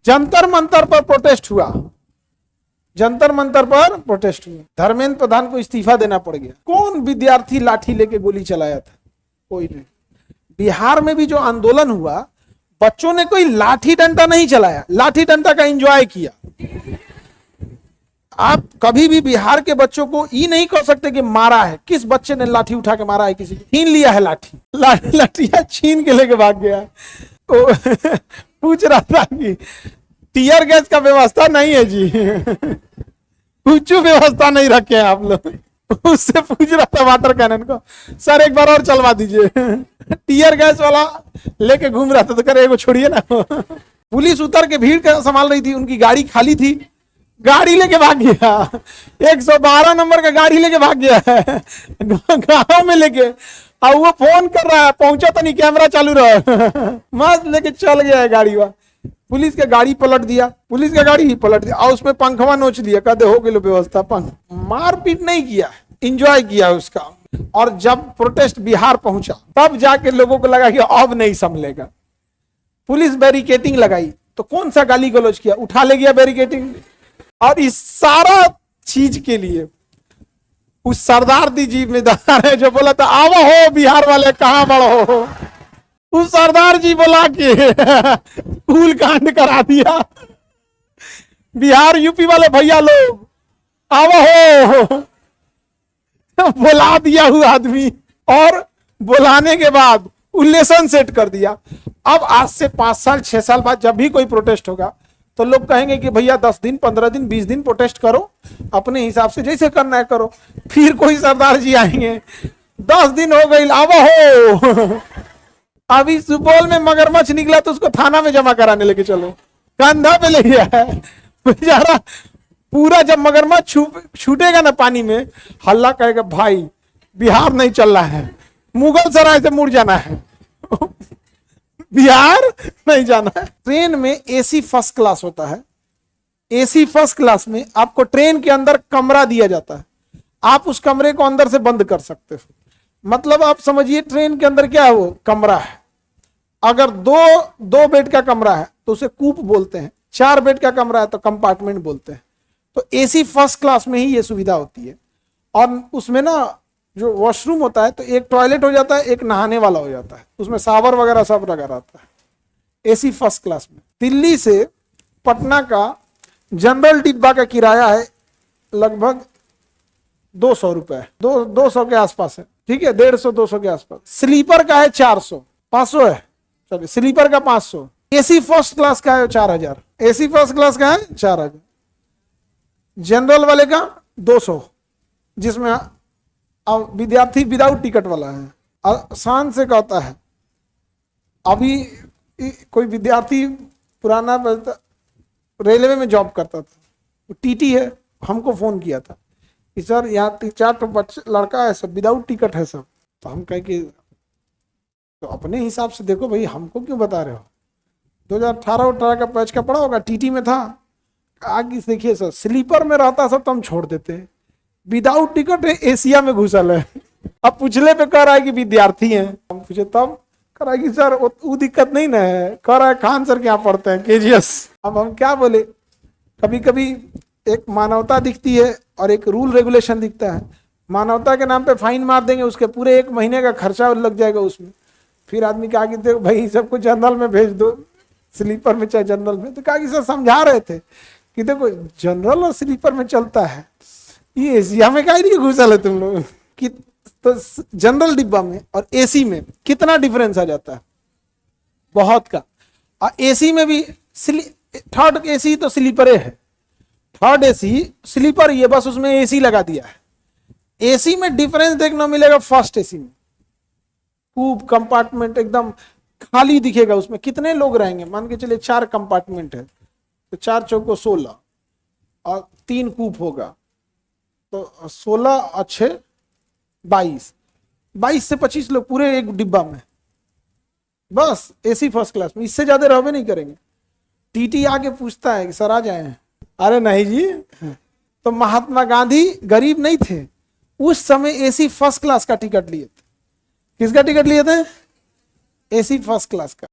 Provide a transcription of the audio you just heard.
जंतर मंतर पर प्रोटेस्ट हुआ, जंतर मंतर पर प्रोटेस्ट हुआ, धर्मेंद्र प्रधान को इस्तीफा देना पड़ गया। कौन विद्यार्थी लाठी लेके गोली चलाया था? कोई नहीं। बिहार में भी जो आंदोलन हुआ, बच्चों ने कोई लाठी डंडा नहीं चलाया, लाठी डंडा का एंजॉय किया। आप कभी भी बिहार के बच्चों को ये नहीं कह सकते कि मारा है। किस बच्चे ने लाठी उठा के मारा है? किसी छीन लिया है लाठी, लाठियां छीन के लेके भाग गया। पूछ रहा था कि टीयर गैस का व्यवस्था नहीं है जी, कुछ व्यवस्था नहीं रखे हैं आप लोग। उससे पूछ रहा था वाटर कैनन को, सर एक बार और चलवा दीजिए। टीयर गैस वाला लेके घूम रहा था, तो करे एगो छोड़िए ना। पुलिस उतर के भीड़ का संभाल रही थी, उनकी गाड़ी खाली थी, गाड़ी लेके भाग गया। 112 नंबर का गाड़ी लेके भाग गया है गांव में लेके। और वो फोन कर रहा है, पहुंचा तो नहीं, कैमरा चालू रहा, मस्त लेके चल गया है गाड़ी। वह पुलिस का गाड़ी पलट दिया, पुलिस का गाड़ी ही पलट दिया, और उसमें पंखवा नोच दिया, कहते हो गई व्यवस्था। पंख मारपीट नहीं किया, इंजॉय किया उसका। और जब प्रोटेस्ट बिहार पहुंचा, तब जाके लोगों को लगा कि अब नहीं संभलेगा। पुलिस बैरिकेटिंग लगाई, तो कौन सा गाली गलौज किया, उठा ले गया बैरिकेटिंग। और इस सारा चीज के लिए उस सरदार दी जिम्मेदार है, जो बोला था आओ हो बिहार वाले कहां बड़ो हो। उस सरदार जी बोला कि कूल कांड करा दिया। बिहार यूपी वाले भैया लोग आओ हो, बुला दिया हुआ आदमी, और बुलाने के बाद उल्लेसन सेट कर दिया। अब आज से 5 साल 6 साल बाद जब भी कोई प्रोटेस्ट होगा, तो लोग कहेंगे कि भैया 10 दिन 15 दिन 20 दिन प्रोटेस्ट करो, अपने हिसाब से जैसे करना है करो। फिर कोई सरदार जी आएंगे, 10 दिन हो गई, आओ हो। अभी सुपौल में मगरमच्छ निकला तो उसको थाना में जमा कराने लेके चलो, कंधा पे ले गया है बेचारा। पूरा जब मगरमच्छ छूटेगा ना पानी में, हल्ला कहेगा भाई बिहार नहीं चल रहा है, मुगल सराय से मुड़ जाना है, बिहार नहीं जाना है। ट्रेन में एसी फर्स्ट क्लास होता है। एसी फर्स्ट क्लास में आपको ट्रेन के अंदर कमरा दिया जाता है, आप उस कमरे को अंदर से बंद कर सकते हो। मतलब आप समझिए ट्रेन के अंदर क्या है, वो कमरा है। अगर दो बेड का कमरा है तो उसे कूप बोलते हैं, 4 बेड का कमरा है तो कंपार्टमेंट बोलते हैं। तो एसी फर्स्ट क्लास में ही ये सुविधा होती है। और उसमें ना जो वॉशरूम होता है, तो एक टॉयलेट हो जाता है, एक नहाने वाला हो जाता है, उसमें शावर वगैरह सब लगा रहता है एसी फर्स्ट क्लास में। दिल्ली से पटना का जनरल डिब्बा का किराया है लगभग 200 रुपए, 200 के आसपास है, ठीक है, 150-200 के आसपास। स्लीपर का है 400, 500 है, चलिए स्लीपर का 500। एसी फर्स्ट क्लास का है 4000, एसी फर्स्ट क्लास का है 4000। जनरल वाले का 200, जिसमें अब विद्यार्थी विदाउट टिकट वाला है। आसान से कहता है, अभी कोई विद्यार्थी पुराना रेलवे में जॉब करता था, वो टीटी है, हमको फोन किया था कि सर यहाँ 4 तो बच्चे लड़का है, सब विदाउट टिकट है सब। तो हम कहे कि तो अपने हिसाब से देखो भाई, हमको क्यों बता रहे हो। 2018 का बैच का पड़ा होगा, टीटी में था। आगे देखिए सर, स्लीपर में रहता सब तो हम छोड़ देते हैं, विदाउट टिकट है, एशिया में घुसल है। अब पूछले पे कह रहा है कि विद्यार्थी हैं। हम पूछे तब कह रहा है कि सर वो दिक्कत नहीं ना है, कह रहा है खान सर क्या पढ़ते हैं, केजीएस। अब हम क्या बोले, कभी कभी एक मानवता दिखती है और एक रूल रेगुलेशन दिखता है। मानवता के नाम पे फाइन मार देंगे, उसके पूरे 1 महीने का खर्चा लग जाएगा उसमें। फिर आदमी कहा कि देखो भाई सबको जनरल में भेज दो, स्लीपर में चाहे जनरल में। तो कहा कि सर समझा रहे थे कि देखो जनरल और स्लीपर में चलता है, ये एशिया में काहे नहीं घुसल है तुम लोग कि। तो जनरल डिब्बा में और एसी में कितना डिफरेंस आ जाता है, बहुत का। और एसी में भी थर्ड एसी तो स्लीपर है, थर्ड एसी स्लीपर ये बस उसमें एसी लगा दिया है। एसी में डिफरेंस देखने मिलेगा फर्स्ट एसी में, खूब कंपार्टमेंट एकदम खाली दिखेगा। उसमें कितने लोग रहेंगे, मान के चलिए 4 कंपार्टमेंट है, तो 4 चौको 16 और 3 कूप होगा, तो 16 अच्छे 22 से 25 लोग पूरे एक डिब्बा में, बस एसी फर्स्ट क्लास में। इससे ज्यादा रहबे नहीं करेंगे। टीटी आके पूछता है कि सर आ जाए, अरे नहीं जी। तो महात्मा गांधी गरीब नहीं थे, उस समय एसी फर्स्ट क्लास का टिकट लिए थे। किसका टिकट लिए थे? एसी फर्स्ट क्लास का।